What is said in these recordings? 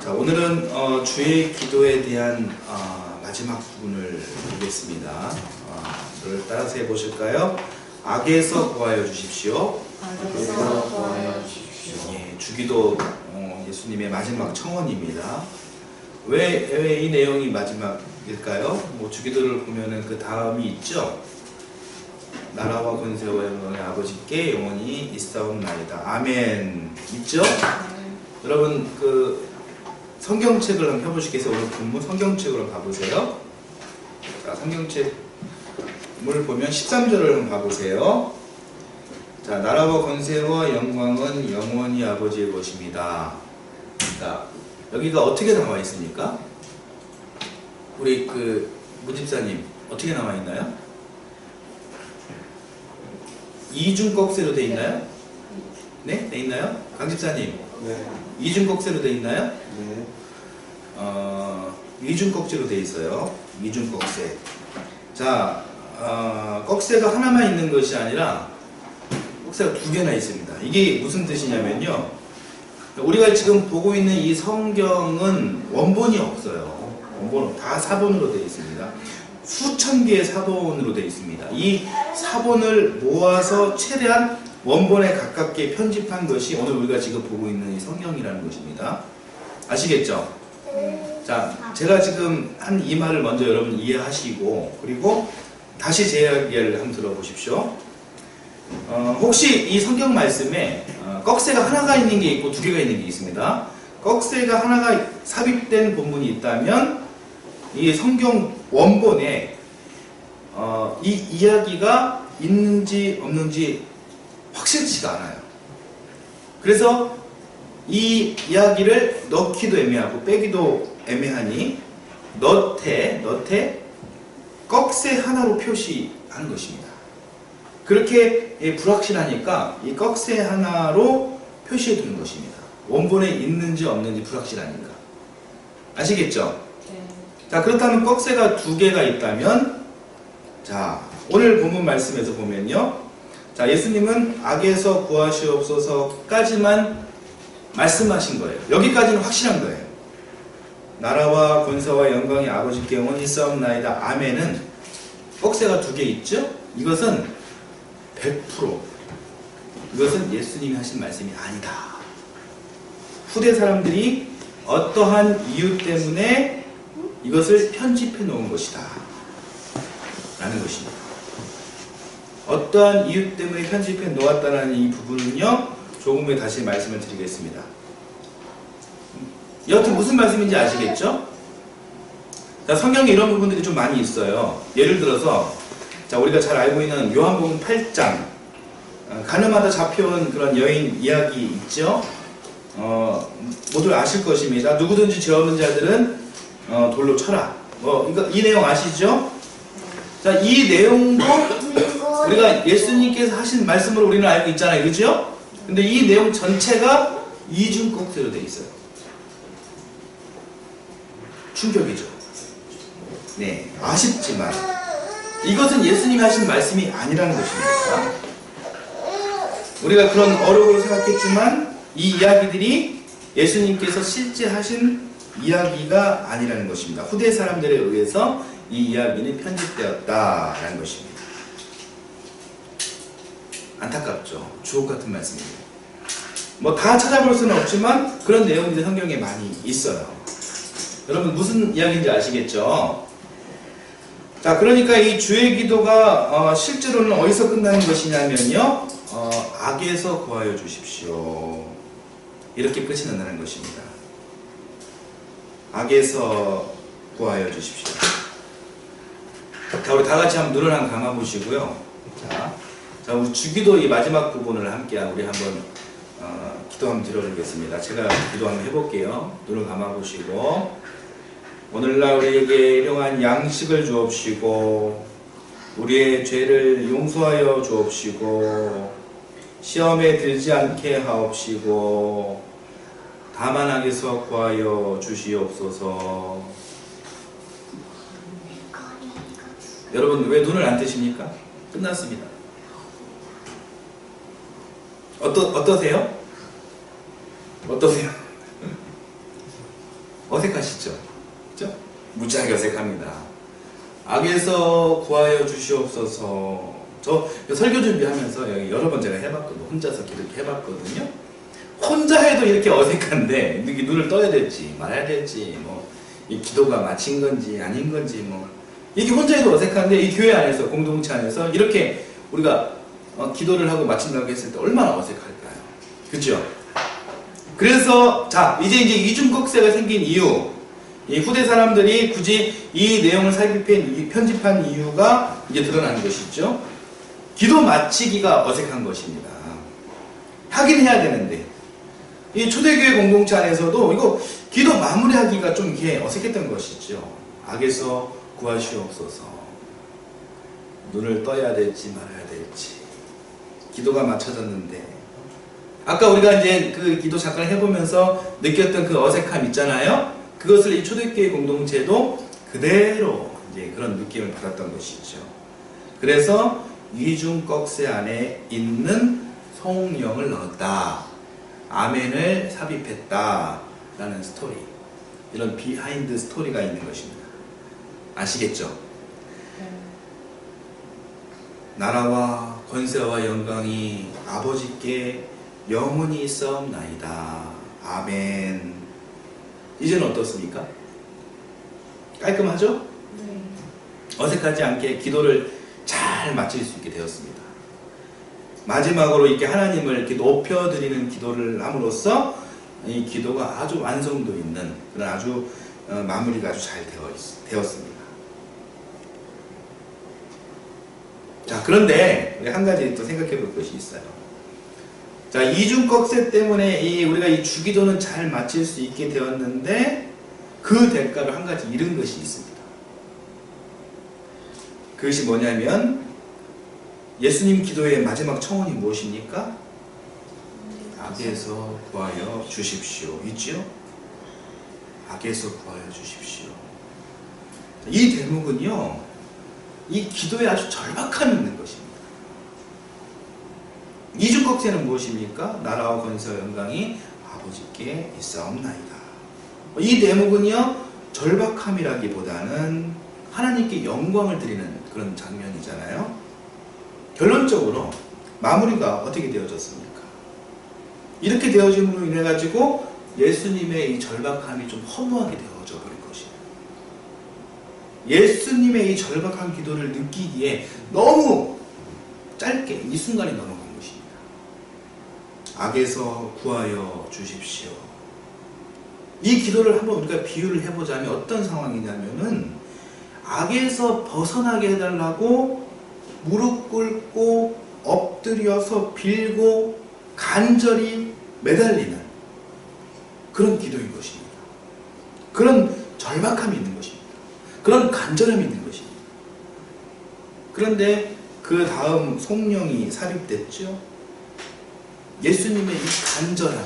자, 오늘은 주의 기도에 대한 마지막 부분을 보겠습니다. 이걸 따라서 해보실까요? 악에서 구하여 주십시오. 악에서 구하여 주십시오. 예, 주기도 예수님의 마지막 청원입니다. 왜 이 내용이 마지막일까요? 뭐 주기도를 보면은 그 다음이 있죠. 나라와 권세와 영광의 아버지께 영원히 있사옵나이다. 아멘. 있죠? 여러분 그 성경책을 한번 펴보시겠어요? 오늘 본문 성경책으로 한번 봐보세요. 자, 성경책을 보면 13절을 한번 봐보세요. 자, 나라와 권세와 영광은 영원히 아버지의 것입니다. 자, 여기가 어떻게 나와 있습니까? 우리 그 무집사님 어떻게 나와 있나요? 이중꺽쇠로 돼 있나요? 네? 돼 있나요? 강집사님 네. 이중꺽쇠로 돼 있나요? 네. 이중꺽쇠로 돼 있어요. 이중꺽쇠. 자, 꺽쇠가 하나만 있는 것이 아니라 꺽쇠가 두 개나 있습니다. 이게 무슨 뜻이냐면요, 우리가 지금 보고 있는 이 성경은 원본이 없어요. 원본 다 사본으로 되어 있습니다. 수천 개의 사본으로 되어 있습니다. 이 사본을 모아서 최대한 원본에 가깝게 편집한 것이 오늘 우리가 지금 보고 있는 이 성경이라는 것입니다. 아시겠죠? 자, 제가 지금 한 이 말을 먼저 여러분 이해하시고, 그리고 다시 제 이야기를 한번 들어보십시오. 혹시 이 성경 말씀에 꺽쇠가 하나가 있는 게 있고 두 개가 있는 게 있습니다. 꺽쇠가 하나가 삽입된 본문이 있다면 이 성경 원본에 이 이야기가 있는지 없는지 확실치가 않아요. 그래서 이 이야기를 넣기도 애매하고 빼기도 애매하니 넣되 꺽쇠 하나로 표시하는 것입니다. 그렇게 불확실하니까 이 꺽쇠 하나로 표시해 두는 것입니다. 원본에 있는지 없는지 불확실하니까. 아시겠죠? 네. 자, 그렇다면 꺽쇠가 두 개가 있다면, 자, 오늘 본문 말씀에서 보면요, 자, 예수님은 악에서 구하시옵소서까지만 말씀하신 거예요. 여기까지는 확실한 거예요. 나라와 권세와 영광이 아버지께 영원히 있사옵나이다. 아멘은 꺽쇠가 두 개 있죠? 이것은 100% 이것은 예수님이 하신 말씀이 아니다. 후대 사람들이 어떠한 이유 때문에 이것을 편집해 놓은 것이다 라는 것입니다. 어떠한 이유 때문에 편집해 놓았다는 이 부분은요, 조금 후에 다시 말씀을 드리겠습니다. 여튼 무슨 말씀인지 아시겠죠? 자, 성경에 이런 부분들이 좀 많이 있어요. 예를 들어서, 자, 우리가 잘 알고 있는 요한복음 8장, 가늠하다 잡혀온 그런 여인 이야기 있죠? 모두 아실 것입니다. 누구든지 죄 없는 자들은 돌로 쳐라. 이 내용 아시죠? 자, 이 내용도 우리가 예수님께서 하신 말씀으로 우리는 알고 있잖아요. 그죠? 근데 이 내용 전체가 이중꺽쇠로 되어 있어요. 충격이죠. 네, 아쉽지만 이것은 예수님이 하신 말씀이 아니라는 것입니다. 우리가 그런 어록으로 생각했지만 이 이야기들이 예수님께서 실제 하신 이야기가 아니라는 것입니다. 후대 사람들에 의해서 이 이야기는 편집되었다라는 것입니다. 안타깝죠. 주옥 같은 말씀입니다. 뭐 다 찾아볼 수는 없지만 그런 내용들이 성경에 많이 있어요. 여러분 무슨 이야기인지 아시겠죠? 자, 그러니까 이 주의 기도가 실제로는 어디서 끝나는 것이냐면요, 악에서 구하여 주십시오. 이렇게 끝이 난다는 것입니다. 악에서 구하여 주십시오. 자, 우리 다 같이 한번 눈을 한번 감아 보시고요. 자, 우리 주기도 이 마지막 부분을 함께 우리 한번 기도 한번 드려보겠습니다. 제가 기도 한번 해볼게요. 눈을 감아 보시고, 오늘날 우리에게 일용한 양식을 주옵시고 우리의 죄를 용서하여 주옵시고 시험에 들지 않게 하옵시고 다만 악에서 구하여 주시옵소서. 여러분 왜 눈을 안 뜨십니까? 끝났습니다. 어떠세요? 어색하시죠? 그죠? 무지하게 어색합니다. 악에서 구하여 주시옵소서. 저 설교 준비하면서 여기 여러 번 제가 해봤거든요. 혼자서 이렇게 해봤거든요. 혼자 해도 이렇게 어색한데 이렇게 눈을 떠야 될지 말아야 될지 뭐 이 기도가 마친 건지 아닌 건지 뭐 이게 혼자 해도 어색한데 이 교회 안에서 공동체 안에서 이렇게 우리가 기도를 하고 마친다고 했을 때 얼마나 어색할까요? 그렇죠? 그래서 자 이제 이중꺽쇠가 생긴 이유, 이 후대 사람들이 굳이 이 내용을 편집한 이유가 이제 드러나는 것이죠. 기도 마치기가 어색한 것입니다. 하긴 해야 되는데 이 초대교회 공동체 안에서도 이거 기도 마무리하기가 좀 이렇게 어색했던 것이죠. 악에서 구하시옵소서. 눈을 떠야 될지 말아야 될지. 기도가 맞춰졌는데 아까 우리가 이제 그 기도 잠깐 해보면서 느꼈던 그 어색함 있잖아요. 그것을 이 초대교회 공동체도 그대로 이제 그런 느낌을 받았던 것이죠. 그래서 이중꺽쇠 안에 있는 성령을 넣었다. 아멘을 삽입했다. 라는 스토리. 이런 비하인드 스토리가 있는 것입니다. 아시겠죠? 나라와 권세와 영광이 아버지께 영원히 있사옵나이다. 아멘. 이제는 어떻습니까? 깔끔하죠? 네. 어색하지 않게 기도를 잘 마칠 수 있게 되었습니다. 마지막으로 이렇게 하나님을 이렇게 높여드리는 기도를 함으로써 이 기도가 아주 완성도 있는 그런 아주 마무리가 아주 잘 되었습니다. 자, 그런데 우리 한 가지 또 생각해 볼 것이 있어요. 자, 이중꺽쇠 때문에 우리가 이 주기도는 잘 마칠 수 있게 되었는데 그 대가로 한 가지 잃은 것이 있습니다. 그것이 뭐냐면 예수님 기도의 마지막 청원이 무엇입니까? 악에서 구하여 주십시오. 있죠? 악에서 구하여 주십시오. 이 대목은요, 이 기도에 아주 절박함이 있는 것입니다. 이중꺽쇠는 무엇입니까? 나라와 권세와 영광이 아버지께 있사옵나이다. 이 대목은요, 절박함이라기보다는 하나님께 영광을 드리는 그런 장면이잖아요. 결론적으로 마무리가 어떻게 되어졌습니까? 이렇게 되어짐으로 인해 가지고 예수님의 이 절박함이 좀 허무하게 되어져 버린 것이에요. 예수님의 이 절박한 기도를 느끼기에 너무 짧게 이 순간이 넘어간 것입니다. 악에서 구하여 주십시오. 이 기도를 한번 우리가 비유를 해보자면 어떤 상황이냐면은 악에서 벗어나게 해달라고 무릎 꿇고 엎드려서 빌고 간절히 매달리는 그런 기도인 것입니다. 그런 절박함이 있는 것입니다. 그런 간절함이 있는 것입니다. 그런데 그 다음 성령이 삽입됐죠. 예수님의 이 간절함,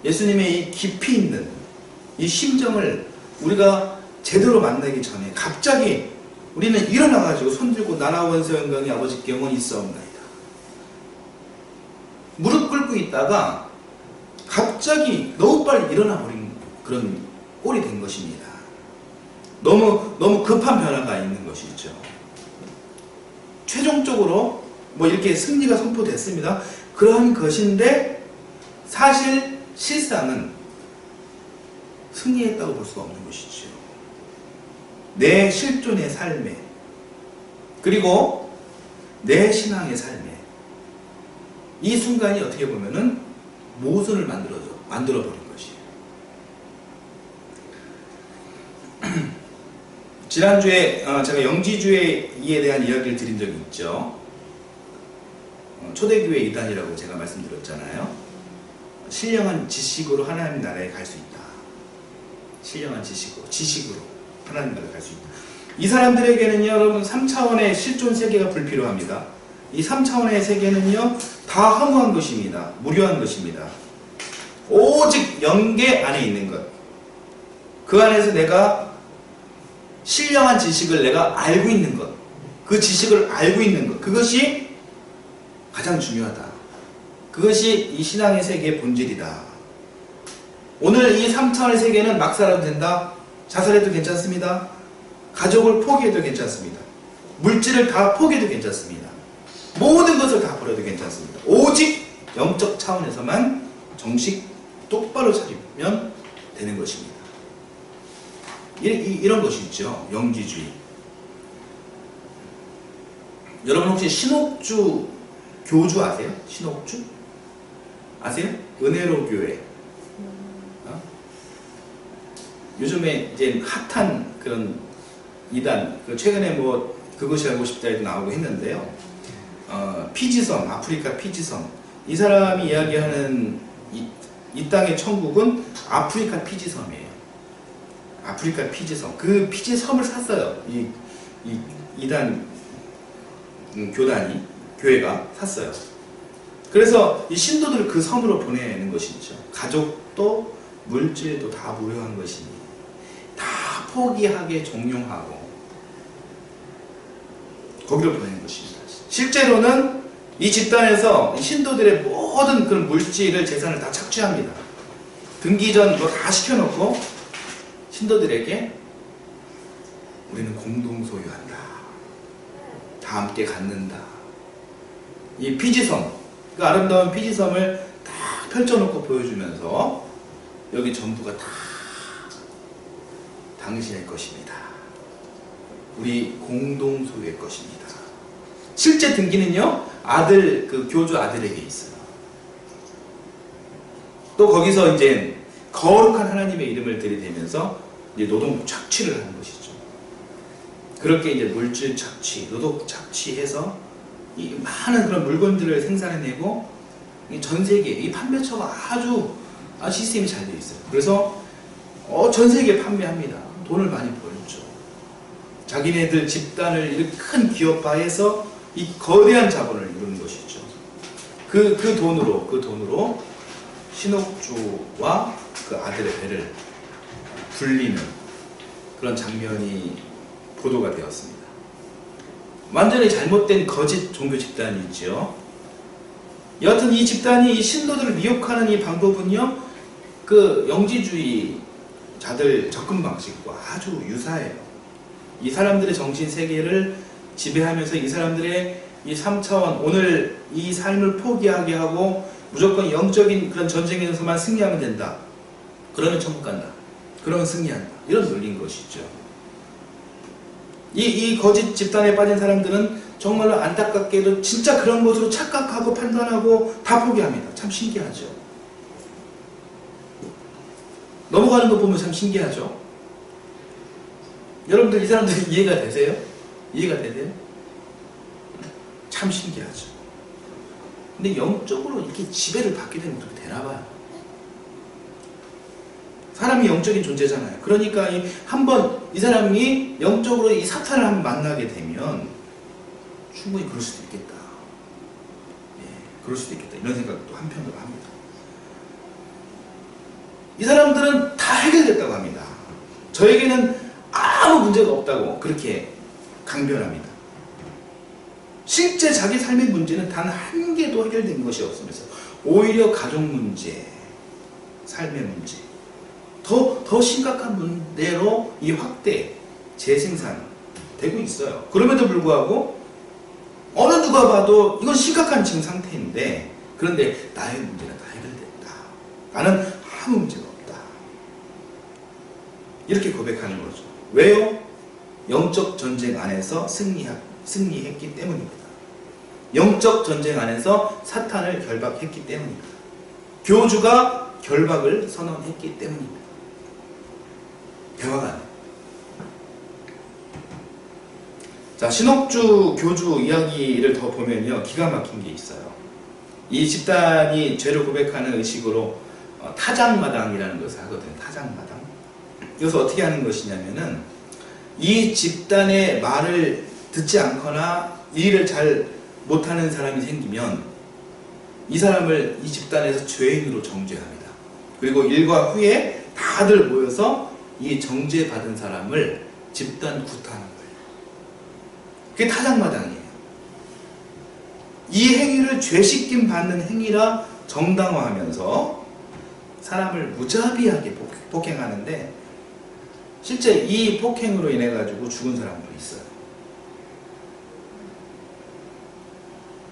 예수님의 이 깊이 있는 이 심정을 우리가 제대로 만나기 전에 갑자기 우리는 일어나가지고 손들고 나라와 권세와 영광이 아버지께 영원히 있사옵나이다. 무릎 꿇고 있다가 갑자기 너무 빨리 일어나 버린 그런 꼴이 된 것입니다. 너무 급한 변화가 있는 것이죠. 최종적으로 뭐 이렇게 승리가 선포됐습니다. 그러한 것인데 사실 실상은 승리했다고 볼 수가 없는 것이죠. 내 실존의 삶에 그리고 내 신앙의 삶에 이 순간이 어떻게 보면은 모순을 만들어버린 것이에요. 지난주에 제가 영지주의에 대한 이야기를 드린 적이 있죠. 초대교회 이단이라고 제가 말씀드렸잖아요. 신령한 지식으로 하나님 나라에 갈 수 있다. 신령한 지식으로 하나님 나라에 갈 수 있다. 이 사람들에게는요, 여러분 3차원의 실존 세계가 불필요합니다. 이 3차원의 세계는요, 다 허무한 것입니다. 무료한 것입니다. 오직 영계 안에 있는 것. 그 안에서 내가 신령한 지식을 내가 알고 있는 것. 그 지식을 알고 있는 것. 그것이 가장 중요하다. 그것이 이 신앙의 세계의 본질이다. 오늘 이 3차원의 세계는 막 살아도 된다. 자살해도 괜찮습니다. 가족을 포기해도 괜찮습니다. 물질을 다 포기해도 괜찮습니다. 모든 것을 다 버려도 괜찮습니다. 오직 영적 차원에서만 정식 똑바로 차리면 되는 것입니다. 이런 것이 있죠. 영지주의. 여러분 혹시 신옥주 교주 아세요? 신옥주? 아세요? 은혜로 교회. 요즘에 이제 핫한 그런 이단, 최근에 뭐 그것이 알고 싶다에도 나오고 했는데요. 피지섬, 아프리카 피지섬. 이 사람이 이야기하는 이 땅의 천국은 아프리카 피지섬이에요. 아프리카 피지섬. 그 피지섬을 샀어요. 이단 교회가 샀어요. 그래서 이 신도들을 그 섬으로 보내는 것이죠. 가족도 물질도 다 무료한 것이니 다 포기하게 종용하고 거기로 보내는 것입니다. 실제로는 이 집단에서 신도들의 모든 그런 물질을 재산을 다 착취합니다. 등기전 뭐 다 시켜놓고 신도들에게 우리는 공동 소유한다. 다 함께 갖는다. 이 피지섬, 그 아름다운 피지섬을 딱 펼쳐놓고 보여주면서 여기 전부가 다 당신의 것입니다. 우리 공동 소유의 것입니다. 실제 등기는요, 그 교주 아들에게 있어요. 또 거기서 이제 거룩한 하나님의 이름을 들이대면서 이제 노동 착취를 하는 것이죠. 그렇게 이제 물질 착취, 노동 착취해서 이 많은 그런 물건들을 생산해내고 전 세계 이 판매처가 아주 시스템이 잘 되어 있어요. 그래서 전 세계에 판매합니다. 돈을 많이 벌죠. 자기네들 집단을 이렇게 큰 기업화해서 이 거대한 자본을 이루는 것이죠. 그 돈으로 신옥주와 그 아들의 배를 불리는 그런 장면이 보도가 되었습니다. 완전히 잘못된 거짓 종교 집단이 있죠. 여하튼 이 집단이 이 신도들을 미혹하는 이 방법은요, 그 영지주의자들 접근 방식과 아주 유사해요. 이 사람들의 정신 세계를 지배하면서 이 사람들의 이 3차원, 오늘 이 삶을 포기하게 하고 무조건 영적인 그런 전쟁에서만 승리하면 된다. 그러면 천국 간다. 그러면 승리한다. 이런 논리인 것이죠. 이 거짓 집단에 빠진 사람들은 정말로 안타깝게도 진짜 그런 것으로 착각하고 판단하고 다 포기합니다. 참 신기하죠. 넘어가는 거 보면 참 신기하죠. 여러분들 이 사람들 이해가 되세요? 이해가 되세요? 참 신기하죠. 근데 영적으로 이렇게 지배를 받게 되면 그렇게 되나봐요. 사람이 영적인 존재잖아요. 그러니까 한번 이 사람이 영적으로 이 사탄을 한번 만나게 되면 충분히 그럴 수도 있겠다. 그럴 수도 있겠다. 이런 생각도 한편으로 합니다. 이 사람들은 다 해결됐다고 합니다. 저에게는 아무 문제가 없다고 그렇게 강변합니다. 실제 자기 삶의 문제는 단 한 개도 해결된 것이 없으면서 오히려 가족 문제, 삶의 문제, 더 심각한 문제로 이 확대, 재생산 되고 있어요. 그럼에도 불구하고 어느 누가 봐도 이건 심각한 지금 상태인데, 그런데 나의 문제는 다 해결됐다. 나는 아무 문제가 없다. 이렇게 고백하는 거죠. 왜요? 영적 전쟁 안에서 승리했기 때문입니다. 영적 전쟁 안에서 사탄을 결박했기 때문입니다. 교주가 결박을 선언했기 때문입니다. 대화가 안 돼요. 자, 신옥주 교주 이야기를 더 보면요, 기가 막힌 게 있어요. 이 집단이 죄를 고백하는 의식으로 타작마당이라는 것을 하거든요. 타작마당. 이것을 어떻게 하는 것이냐면은, 이 집단의 말을 듣지 않거나 일을 잘 못하는 사람이 생기면 이 사람을 이 집단에서 죄인으로 정죄합니다. 그리고 일과 후에 다들 모여서 이 정죄받은 사람을 집단 구타하는 거예요. 그게 타작마당이에요. 이 행위를 죄식김 받는 행위라 정당화하면서 사람을 무자비하게 폭행하는데 실제 이 폭행으로 인해 가지고 죽은 사람도 있어요.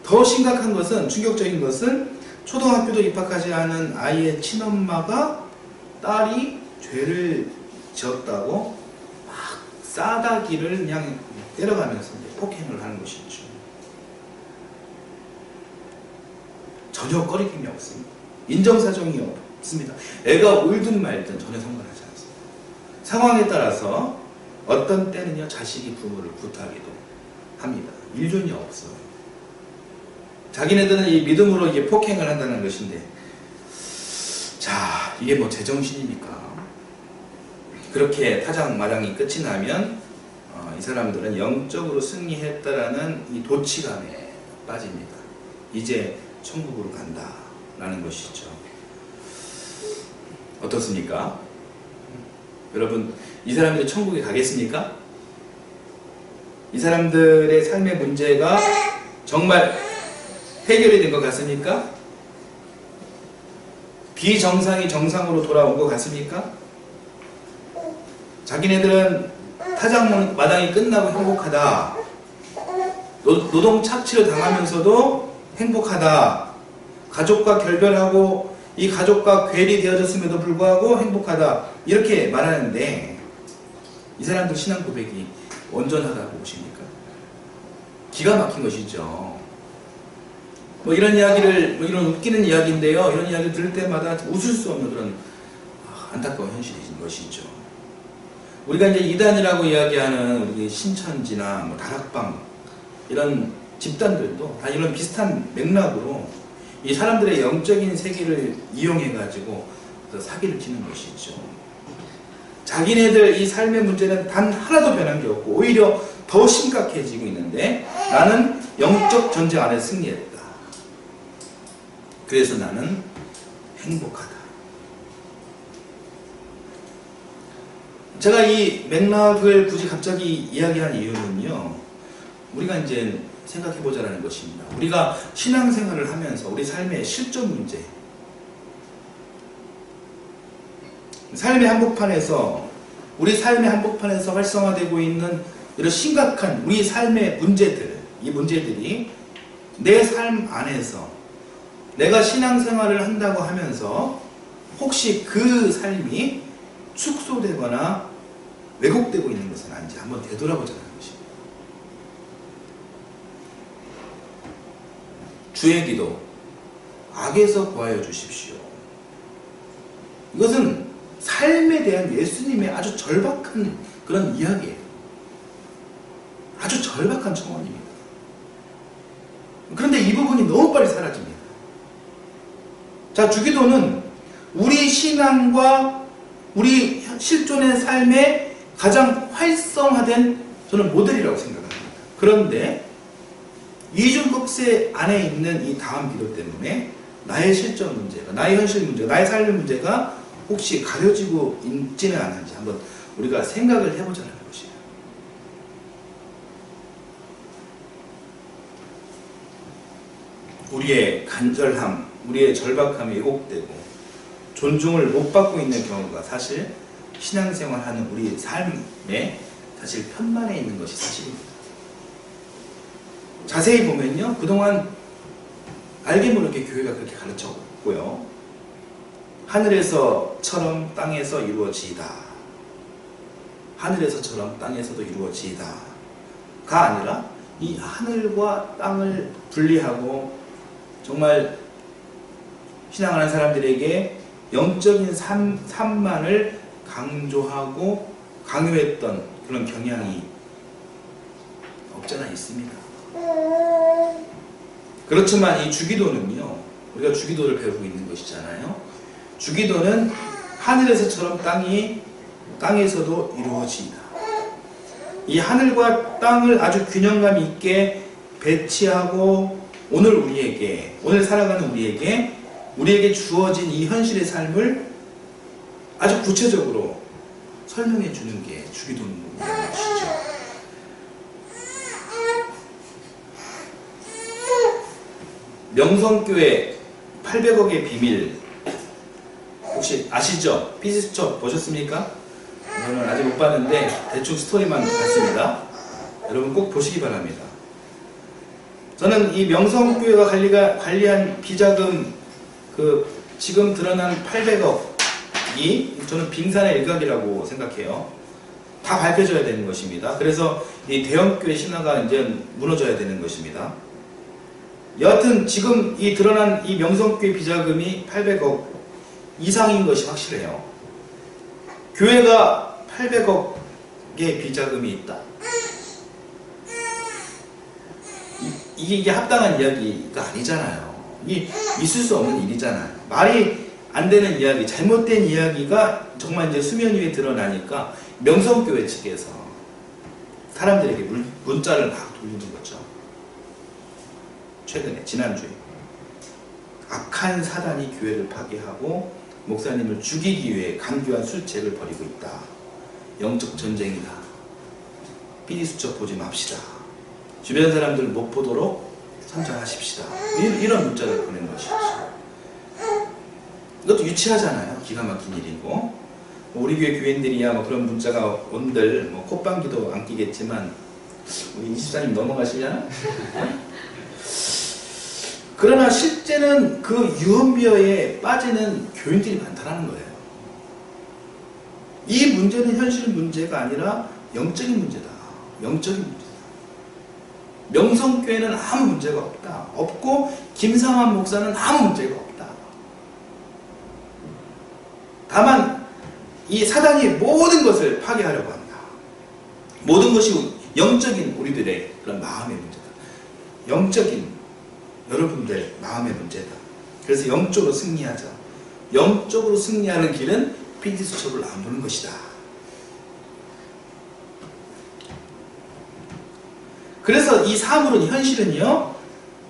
더 심각한 것은, 충격적인 것은 초등학교도 입학하지 않은 아이의 친엄마가 딸이 죄를 지었다고 막 싸다기를 그냥 때려가면서 폭행을 하는 것이죠. 전혀 꺼리낌이 없습니다. 인정사정이 없습니다. 애가 울든 말든 전혀 상관하지 않습니다. 상황에 따라서 어떤 때는요 자식이 부모를 구타하기도 합니다. 일존이 없어요. 자기네들은 이 믿음으로 이게 폭행을 한다는 것인데, 자, 이게 뭐 제정신입니까? 그렇게 타작마당이 끝이 나면 이 사람들은 영적으로 승리했다라는 이 도취감에 빠집니다. 이제 천국으로 간다라는 것이죠. 어떻습니까? 여러분, 이 사람들이 천국에 가겠습니까? 이 사람들의 삶의 문제가 정말 해결이 된 것 같습니까? 비정상이 정상으로 돌아온 것 같습니까? 자기네들은 타작마당이 끝나고 행복하다, 노동 착취를 당하면서도 행복하다, 가족과 결별하고 이 가족과 괴리 되어졌음에도 불구하고 행복하다, 이렇게 말하는데 이 사람들 신앙 고백이 온전하다고 보십니까? 기가 막힌 것이죠. 뭐 이런 이야기를, 뭐 이런 웃기는 이야기인데요, 이런 이야기를 들을 때마다 웃을 수 없는 그런 안타까운 현실인 것이죠. 우리가 이제 이단이라고 이야기하는 우리 신천지나 뭐 다락방 이런 집단들도 다 이런 비슷한 맥락으로 이 사람들의 영적인 세계를 이용해 가지고 사기를 치는 것이죠. 자기네들 이 삶의 문제는 단 하나도 변한 게 없고 오히려 더 심각해지고 있는데 나는 영적 전쟁 안에 승리했다. 그래서 나는 행복하다. 제가 이 맥락을 굳이 갑자기 이야기한 이유는요, 우리가 이제 생각해보자라는 것입니다. 우리가 신앙생활을 하면서 우리 삶의 실존 문제, 삶의 한복판에서, 우리 삶의 한복판에서 활성화되고 있는 이런 심각한 우리 삶의 문제들, 이 문제들이 내 삶 안에서 내가 신앙생활을 한다고 하면서 혹시 그 삶이 축소되거나 왜곡되고 있는 것은 아닌지 한번 되돌아보자는 것입니다. 주의 기도, 악에서 구하여 주십시오. 이것은 삶에 대한 예수님의 아주 절박한 그런 이야기예요. 아주 절박한 청원입니다. 그런데 이 부분이 너무 빨리 사라집니다. 자, 주기도는 우리 신앙과 우리 실존의 삶의 가장 활성화된 저는 모델이라고 생각합니다. 그런데 이중급세 안에 있는 이 다음 기도 때문에 나의 실존 문제가, 나의 현실 문제가, 나의 삶의 문제가 혹시 가려지고 있지는 않은지 한번 우리가 생각을 해보자는 것이에요. 우리의 간절함, 우리의 절박함이 왜곡되고 존중을 못 받고 있는 경우가 사실 신앙생활하는 우리 삶에 사실 편만에 있는 것이 사실입니다. 자세히 보면요, 그동안 알게 모르게 교회가 그렇게 가르쳤고요, 하늘에서처럼 땅에서 이루어지이다, 하늘에서처럼 땅에서도 이루어지이다 가 아니라 이 하늘과 땅을 분리하고 정말 신앙하는 사람들에게 영적인 삶만을 강조하고 강요했던 그런 경향이 없잖아 있습니다. 그렇지만 이 주기도는요, 우리가 주기도를 배우고 있는 것이잖아요. 주기도는 하늘에서처럼 땅에서도 이루어지이다. 이 하늘과 땅을 아주 균형감 있게 배치하고 오늘 살아가는 우리에게 주어진 이 현실의 삶을 아주 구체적으로 설명해 주는 게 주기도는 것이죠. 명성교회 800억의 비밀, 혹시 아시죠? 피지수첩 보셨습니까? 저는 아직 못 봤는데 대충 스토리만 봤습니다. 여러분 꼭 보시기 바랍니다. 저는 이 명성교회가 관리한 비자금 지금 드러난 800억이 저는 빙산의 일각이라고 생각해요. 다 밝혀져야 되는 것입니다. 그래서 이 대형교회 신화가 이제 무너져야 되는 것입니다. 여하튼 지금 이 드러난 이 명성교회 비자금이 800억 이상인 것이 확실해요. 교회가 800억의 비자금이 있다. 이게 합당한 이야기가 아니잖아요. 이게 있을 수 없는 일이잖아요. 말이 안 되는 이야기, 잘못된 이야기가 정말 이제 수면 위에 드러나니까 명성교회 측에서 사람들에게 문자를 막 돌리는 거죠. 최근에, 지난주에. 악한 사단이 교회를 파괴하고 목사님을 죽이기 위해 강교한 술책을 벌이고 있다. 영적 전쟁이다. 피디수첩 보지 맙시다. 주변 사람들 못 보도록 선정하십시다. 이런 문자를 보낸 것이죠. 이것도 유치하잖아요. 기가 막힌 일이고. 우리 교회 교인들이야 뭐 그런 문자가 온들 뭐 콧방귀도 안 끼겠지만 우리 이집사님 넘어가시려나? 그러나 실제는 그 유언비어에 빠지는 교인들이 많다는 거예요. 이 문제는 현실 문제가 아니라 영적인 문제다. 영적인 문제다. 명성교회는 아무 문제가 없다. 없고 김상환 목사는 아무 문제가 없다. 다만 이 사단이 모든 것을 파괴하려고 한다. 모든 것이 영적인 우리들의 그런 마음의 문제다. 영적인 여러분들 마음의 문제다. 그래서 영적으로 승리하자. 영적으로 승리하는 길은 피디수첩을 안 보는 것이다. 그래서 이 사물은 현실은요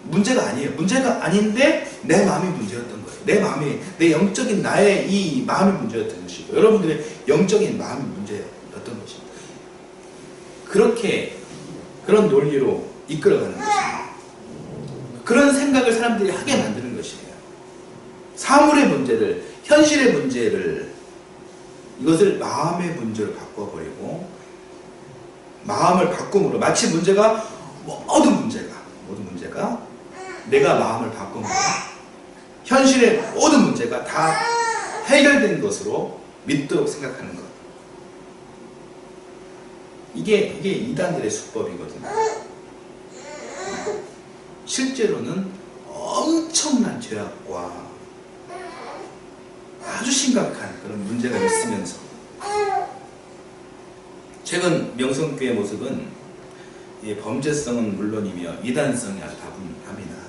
문제가 아니에요. 문제가 아닌데 내 마음이 문제였던 거예요. 내 마음이, 내 영적인 나의 이 마음이 문제였던 것이고 여러분들의 영적인 마음이 문제였던 것입니다. 그렇게 그런 논리로 이끌어가는 것입니다. 그런 생각을 사람들이 하게 만드는 것이에요. 사물의 문제를, 현실의 문제를, 이것을 마음의 문제로 바꿔버리고 마음을 바꿈으로 마치 문제가 모든 문제가 내가 마음을 바꿈으로 현실의 모든 문제가 다 해결된 것으로 믿도록 생각하는 것. 이게 이단들의 수법이거든요. 실제로는 엄청난 죄악과 아주 심각한 그런 문제가 있으면서 최근 명성교회 모습은 범죄성은 물론이며 이단성이 아주 다분합니다.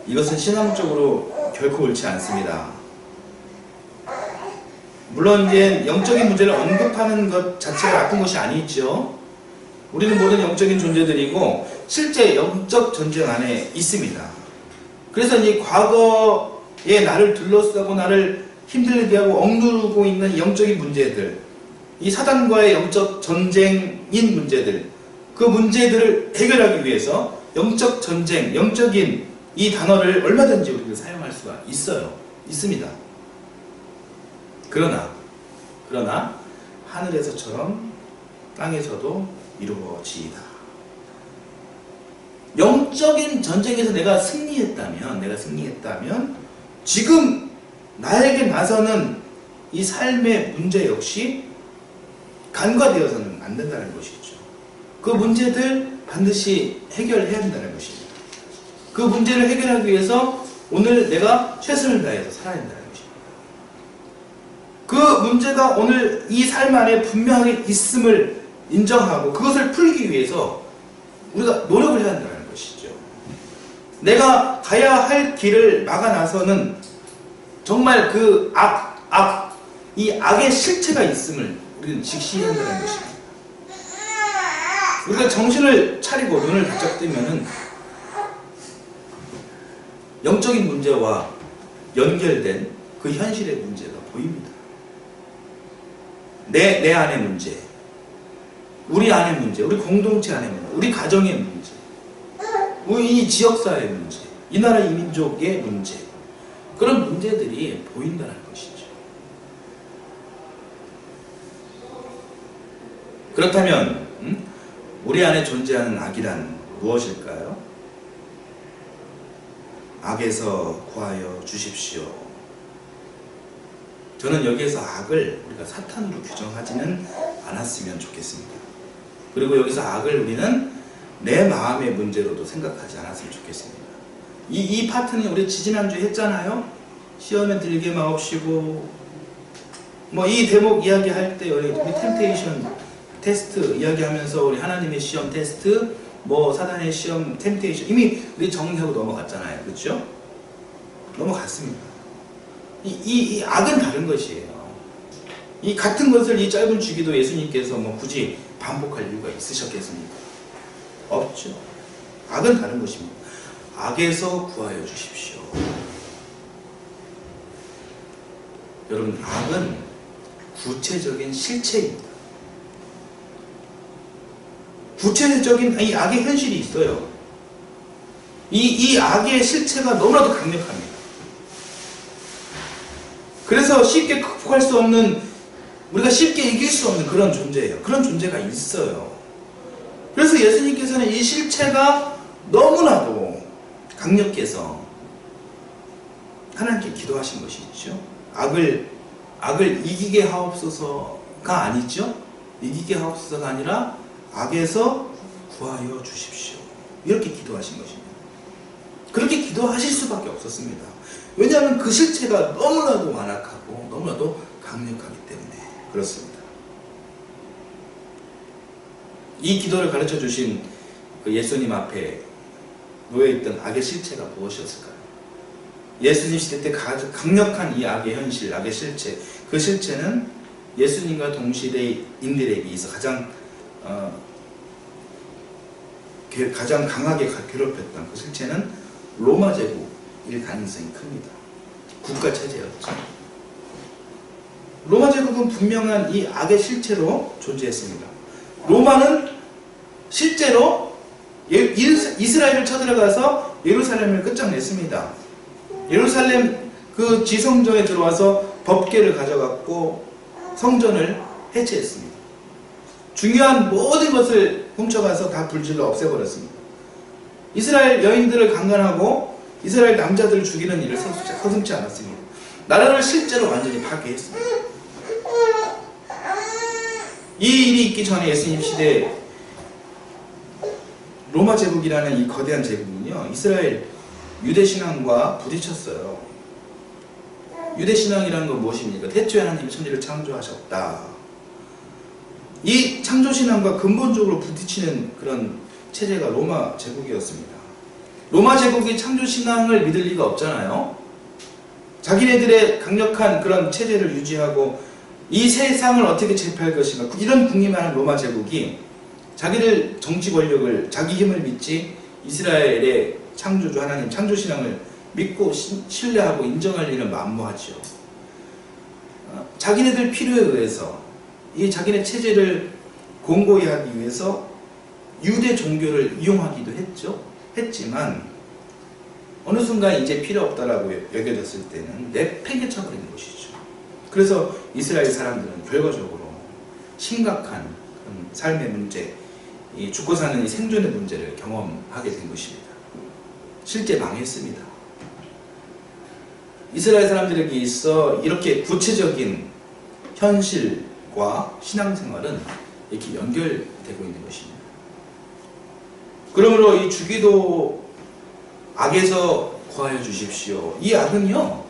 이것은 신앙적으로 결코 옳지 않습니다. 물론 이제 영적인 문제를 언급하는 것 자체가 나쁜 것이 아니죠. 우리는 모든 영적인 존재들이고 실제 영적 전쟁 안에 있습니다. 그래서 이 과거에 나를 둘러싸고 나를 힘들게 하고 억누르고 있는 영적인 문제들, 이 사단과의 영적 전쟁인 문제들, 그 문제들을 해결하기 위해서 영적 전쟁, 영적인 이 단어를 얼마든지 우리가 사용할 수가 있어요. 있습니다. 그러나 하늘에서처럼 땅에서도 이루어지이다. 영적인 전쟁에서 내가 승리했다면 지금 나에게 나서는 이 삶의 문제 역시 간과되어서는 안 된다는 것이죠. 그 문제들 반드시 해결해야 한다는 것입니다. 그 문제를 해결하기 위해서 오늘 내가 최선을 다해서 살아야 한다는 것입니다. 그 문제가 오늘 이 삶 안에 분명하게 있음을 인정하고 그것을 풀기 위해서 우리가 노력을 해야 한다는 것이죠. 내가 가야 할 길을 막아나서는 정말 그 이 악의 실체가 있음을 우리는 직시해야 한다는 것입니다. 우리가 정신을 차리고 눈을 바짝 뜨면은 영적인 문제와 연결된 그 현실의 문제가 보입니다. 내 안의 문제, 우리 안의 문제, 우리 공동체 안의 문제, 우리 가정의 문제, 우리 이 지역사회의 문제, 이 나라 이 민족의 문제, 그런 문제들이 보인다는 것이죠. 그렇다면 우리 안에 존재하는 악이란 무엇일까요? 악에서 구하여 주십시오. 저는 여기에서 악을 우리가 사탄으로 규정하지는 않았으면 좋겠습니다. 그리고 여기서 악을 우리는 내 마음의 문제로도 생각하지 않았으면 좋겠습니다. 이 파트는 우리 지지난주에 했잖아요. 시험에 들게 마옵시고 뭐 이 대목 이야기할 때 우리 템테이션 테스트 이야기하면서 우리 하나님의 시험 테스트 뭐 사단의 시험 템테이션 이미 우리 정리하고 넘어갔잖아요. 그렇죠? 넘어갔습니다. 이 악은 다른 것이에요. 이 같은 것을 이 짧은 주기도 예수님께서 뭐 굳이 반복할 이유가 있으셨겠습니까? 없죠. 악은 다른 것입니다. 악에서 구하여 주십시오. 여러분, 악은 구체적인 실체입니다. 구체적인 이 악의 현실이 있어요. 이 악의 실체가 너무나도 강력합니다. 그래서 쉽게 극복할 수 없는, 우리가 쉽게 이길 수 없는 그런 존재예요. 그런 존재가 있어요. 그래서 예수님께서는 이 실체가 너무나도 강력해서 하나님께 기도하신 것이 있죠. 악을 이기게 하옵소서가 아니죠. 이기게 하옵소서가 아니라 악에서 구하여 주십시오. 이렇게 기도하신 것입니다. 그렇게 기도하실 수밖에 없었습니다. 왜냐하면 그 실체가 너무나도 완악하고 너무나도 강력하기 때문에 그렇습니다. 이 기도를 가르쳐 주신 그 예수님 앞에 놓여있던 악의 실체가 무엇이었을까요? 예수님 시대 때 가장 강력한 이 악의 현실, 악의 실체, 그 실체는 예수님과 동시대인들에게 있어 가장 강하게 괴롭혔던 그 실체는 로마 제국일 가능성이 큽니다. 국가 체제였죠. 로마 제국은 분명한 이 악의 실체로 존재했습니다. 로마는 실제로 이스라엘을 쳐들어가서 예루살렘을 끝장냈습니다. 예루살렘 그 지성전에 들어와서 법궤를 가져갔고 성전을 해체했습니다. 중요한 모든 것을 훔쳐가서 다 불질러 없애버렸습니다. 이스라엘 여인들을 강간하고 이스라엘 남자들을 죽이는 일을 서슴지 않았습니다. 나라를 실제로 완전히 파괴했습니다. 이 일이 있기 전에 예수님 시대 로마 제국이라는 이 거대한 제국은요, 이스라엘 유대신앙과 부딪혔어요. 유대신앙이라는 건 무엇입니까? 태초에 하나님이 천지를 창조하셨다. 이 창조신앙과 근본적으로 부딪히는 그런 체제가 로마 제국이었습니다. 로마 제국이 창조신앙을 믿을 리가 없잖아요. 자기네들의 강력한 그런 체제를 유지하고 이 세상을 어떻게 제패할 것인가, 이런 궁리만한 로마 제국이 자기들 정치 권력을, 자기 힘을 믿지 이스라엘의 창조주 하나님 창조신앙을 믿고 신뢰하고 인정할 일은 만무하죠. 자기네들 필요에 의해서 이 자기네 체제를 공고히 하기 위해서 유대 종교를 이용하기도 했지만 어느 순간 이제 필요 없다라고 여겨졌을 때는 내팽개쳐버리는 것이죠. 그래서 이스라엘 사람들은 결과적으로 심각한 삶의 문제, 이 죽고 사는 이 생존의 문제를 경험하게 된 것입니다. 실제 망했습니다. 이스라엘 사람들에게 있어 이렇게 구체적인 현실과 신앙생활은 이렇게 연결되고 있는 것입니다. 그러므로 이 주기도 악에서 구하여 주십시오. 이 악은요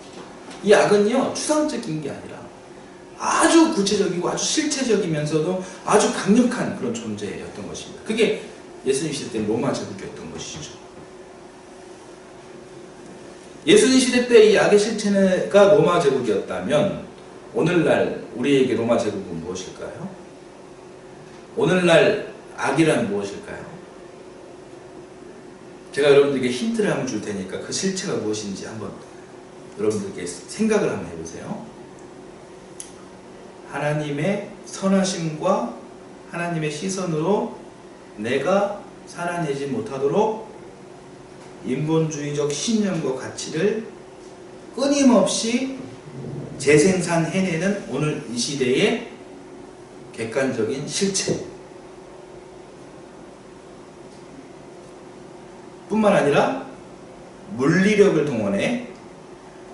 추상적인 게 아니라 아주 구체적이고 아주 실체적이면서도 아주 강력한 그런 존재였던 것입니다. 그게 예수님 시대 때 로마 제국이었던 것이죠. 예수님 시대 때 이 악의 실체가 로마 제국이었다면 오늘날 우리에게 로마 제국은 무엇일까요? 오늘날 악이란 무엇일까요? 제가 여러분들에게 힌트를 한번 줄 테니까 그 실체가 무엇인지 한번 여러분들께 생각을 한번 해보세요. 하나님의 선하심과 하나님의 시선으로 내가 살아내지 못하도록 인본주의적 신념과 가치를 끊임없이 재생산해내는 오늘 이 시대의 객관적인 실체, 뿐만 아니라 물리력을 동원해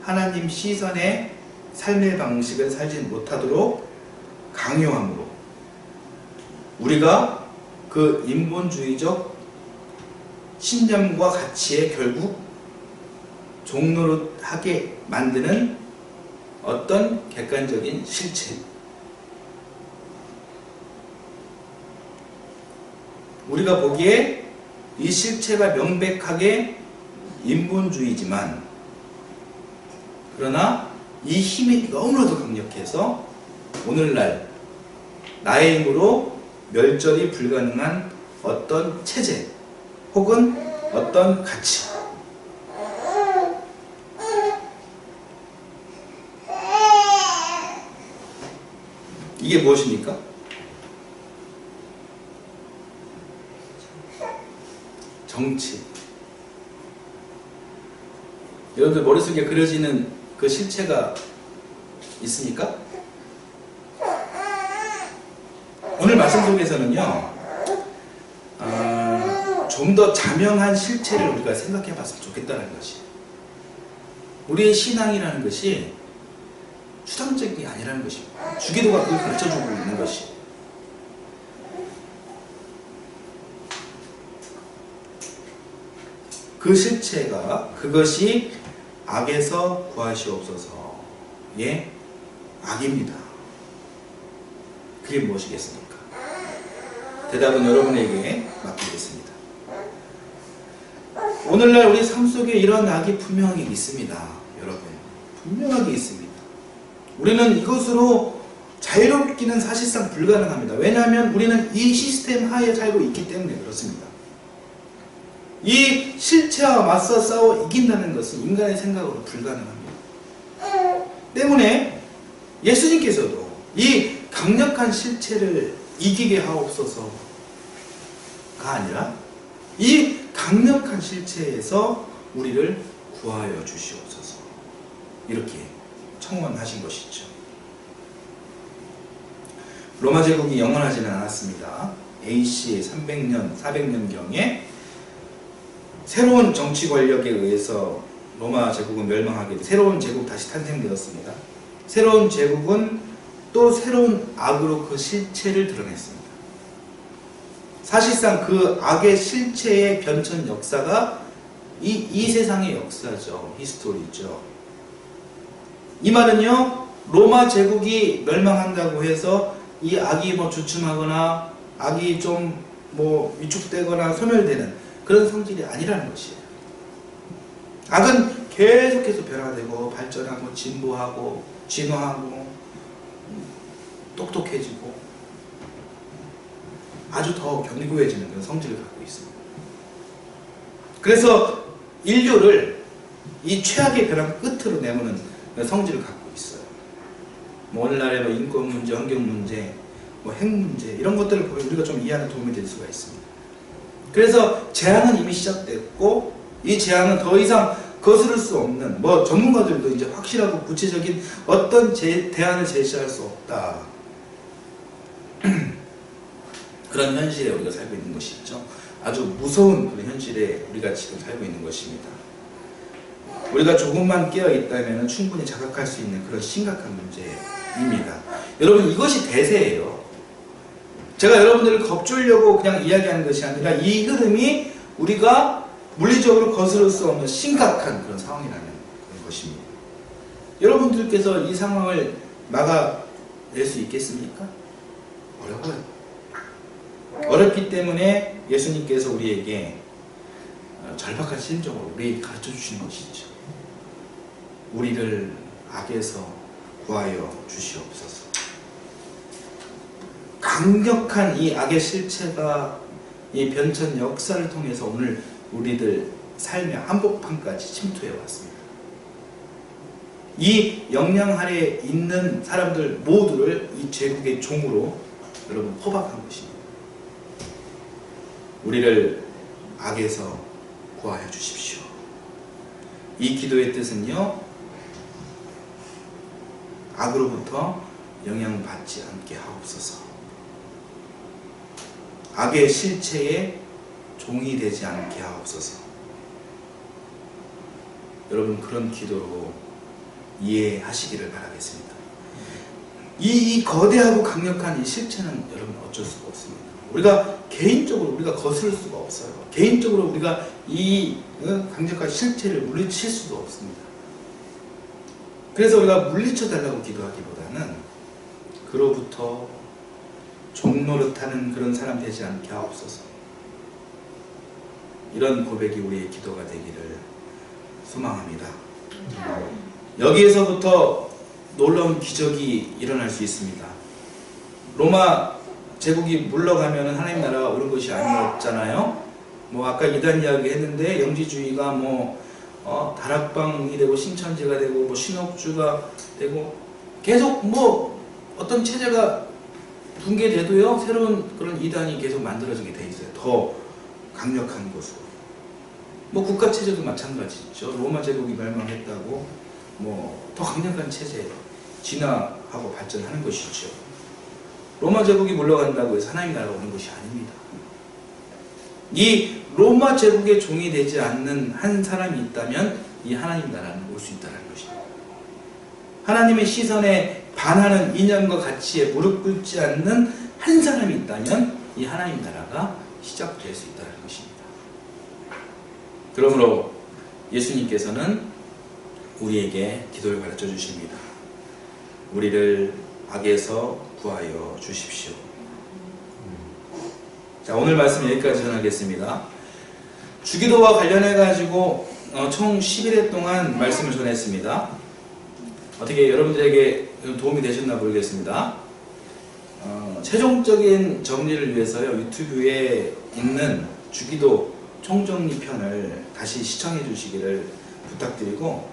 하나님 시선의 삶의 방식을 살지 못하도록 강요함으로 우리가 그 인본주의적 신념과 가치에 결국 종노릇하게 만드는 어떤 객관적인 실체, 우리가 보기에 이 실체가 명백하게 인본주의지만 그러나 이 힘이 너무나도 강력해서 오늘날 나의 힘으로 멸절이 불가능한 어떤 체제 혹은 어떤 가치, 이게 무엇입니까? 정치. 여러분들 머릿속에 그려지는 그 실체가 있습니까? 오늘 말씀 속에서는요, 좀 더 자명한 실체를 우리가 생각해 봤으면 좋겠다는 것이, 우리의 신앙이라는 것이 추상적인 게 아니라는 것입니다. 주기도가 그걸 가르쳐주고 있는 것이, 그 실체가, 그것이 악에서 구하시옵소서의 악입니다. 그게 무엇이겠습니까? 대답은 여러분에게 맡기겠습니다. 오늘날 우리 삶 속에 이런 악이 분명하게 있습니다. 여러분, 분명하게 있습니다. 우리는 이것으로 자유롭기는 사실상 불가능합니다. 왜냐하면 우리는 이 시스템 하에 살고 있기 때문에 그렇습니다. 이 실체와 맞서 싸워 이긴다는 것은 인간의 생각으로 불가능합니다. 때문에 예수님께서도 이 강력한 실체를 이기게 하옵소서가 아니라 이 강력한 실체에서 우리를 구하여 주시옵소서, 이렇게 청원하신 것이죠. 로마 제국이 영원하지는 않았습니다. AC의 300년, 400년경에 새로운 정치 권력에 의해서 로마 제국은 멸망하게 돼 새로운 제국 다시 탄생되었습니다. 새로운 제국은 또 새로운 악으로 그 실체를 드러냈습니다. 사실상 그 악의 실체의 변천 역사가 이 세상의 역사죠. 히스토리죠. 이 말은요, 로마 제국이 멸망한다고 해서 이 악이 주춤하거나 악이 좀 위축되거나 소멸되는 그런 성질이 아니라는 것이에요. 악은 계속해서 변화되고 발전하고 진보하고 진화하고 똑똑해지고 아주 더 견고해지는 그런 성질을 갖고 있습니다. 그래서 인류를 이 최악의 벼랑 끝으로 내모는 성질을 갖고 있어요. 오늘날의 인권 문제, 환경 문제, 핵 문제, 이런 것들을 보면 우리가 좀 이해하는 도움이 될 수가 있습니다. 그래서 재앙은 이미 시작됐고, 이 재앙은 더 이상 거스를 수 없는, 전문가들도 이제 확실하고 구체적인 어떤 대안을 제시할 수 없다. 그런 현실에 우리가 살고 있는 것이죠. 아주 무서운 그런 현실에 우리가 지금 살고 있는 것입니다. 우리가 조금만 깨어있다면 충분히 자각할 수 있는 그런 심각한 문제입니다. 여러분, 이것이 대세예요. 제가 여러분들을 겁주려고 그냥 이야기하는 것이 아니라 이 흐름이 우리가 물리적으로 거스를 수 없는 심각한 그런 상황이라는 그런 것입니다. 여러분들께서 이 상황을 막아낼 수 있겠습니까? 어려워요. 어렵기 때문에 예수님께서 우리에게 절박한 심정으로 우리에게 가르쳐 주시는 것이죠. 우리를 악에서 구하여 주시옵소서. 강력한 이 악의 실체가 이 변천 역사를 통해서 오늘 우리들 삶의 한복판까지 침투해 왔습니다. 이 영향 아래에 있는 사람들 모두를 이 제국의 종으로 여러분 포박한 것입니다. 우리를 악에서 구하여 주십시오. 이 기도의 뜻은요, 악으로부터 영향받지 않게 하옵소서. 악의 실체에 종이 되지 않게 하옵소서. 여러분 그런 기도로 이해하시기를 바라겠습니다. 이 거대하고 강력한 이 실체는 여러분 어쩔 수가 없습니다. 우리가 개인적으로 우리가 거스를 수가 없어요. 개인적으로 우리가 이 강력한 실체를 물리칠 수도 없습니다. 그래서 우리가 물리쳐 달라고 기도하기보다는 그로부터 종노릇하는 그런 사람 되지 않게 하옵소서. 이런 고백이 우리의 기도가 되기를 소망합니다. 여기에서부터 놀라운 기적이 일어날 수 있습니다. 로마 제국이 물러가면 하나님 나라가 오는 것이 아니었잖아요. 뭐 아까 이단 이야기 했는데 영지주의가 다락방이 되고 신천지가 되고 뭐 신옥주가 되고 계속 뭐 어떤 체제가 붕괴돼도요 새로운 그런 이단이 계속 만들어지게 돼 있어요. 더 강력한 곳으로. 뭐 국가 체제도 마찬가지죠. 로마 제국이 멸망했다고 뭐 더 강력한 체제 진화하고 발전하는 것이죠. 로마 제국이 물러간다고 해서 하나님 나라가 오는 것이 아닙니다. 이 로마 제국의 종이 되지 않는 한 사람이 있다면 이 하나님 나라는 올 수 있다는 것입니다. 하나님의 시선에 반하는 이념과 가치에 무릎 꿇지 않는 한 사람이 있다면 이 하나님 나라가 시작될 수 있다는 것입니다. 그러므로 예수님께서는 우리에게 기도를 가르쳐 주십니다. 우리를 악에서 구하여 주십시오. 자, 오늘 말씀 여기까지 전하겠습니다. 주기도와 관련해 가지고 총 11회 동안 말씀을 전했습니다. 어떻게 여러분들에게 도움이 되셨나 모르겠습니다. 최종적인 정리를 위해서요, 유튜브에 있는 주기도 총정리 편을 다시 시청해 주시기를 부탁드리고,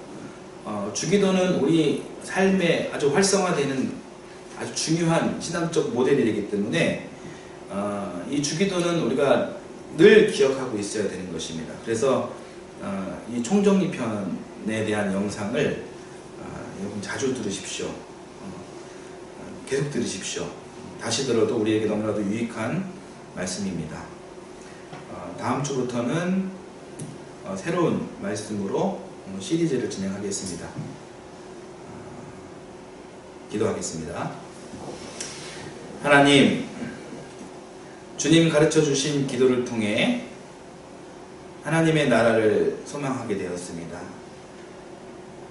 주기도는 우리 삶에 아주 활성화되는 아주 중요한 신앙적 모델이 되기 때문에 이 주기도는 우리가 늘 기억하고 있어야 되는 것입니다. 그래서 이 총정리 편에 대한 영상을 여러분 자주 들으십시오. 계속 들으십시오. 다시 들어도 우리에게 너무나도 유익한 말씀입니다. 다음 주부터는 새로운 말씀으로 시리즈를 진행하겠습니다. 기도하겠습니다. 하나님, 주님 가르쳐 주신 기도를 통해 하나님의 나라를 소망하게 되었습니다.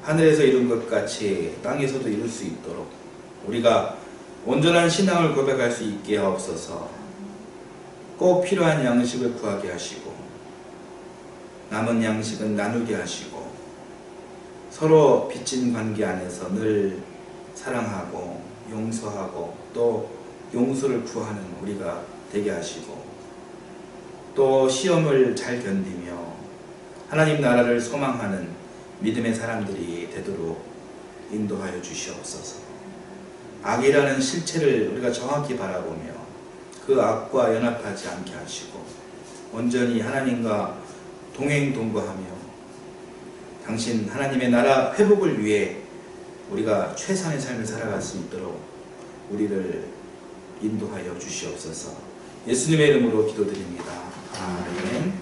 하늘에서 이룬 것 같이 땅에서도 이룰 수 있도록 우리가 온전한 신앙을 고백할 수 있게 하옵소서. 꼭 필요한 양식을 구하게 하시고 남은 양식은 나누게 하시고 서로 빚진 관계 안에서 늘 사랑하고 용서하고 또 용서를 구하는 우리가 되게 하시고 또 시험을 잘 견디며 하나님 나라를 소망하는 믿음의 사람들이 되도록 인도하여 주시옵소서. 악이라는 실체를 우리가 정확히 바라보며 그 악과 연합하지 않게 하시고 온전히 하나님과 동행동거하며 당신 하나님의 나라 회복을 위해 우리가 최선의 삶을 살아갈 수 있도록 우리를 인도하여 주시옵소서. 예수님의 이름으로 기도드립니다. 아멘.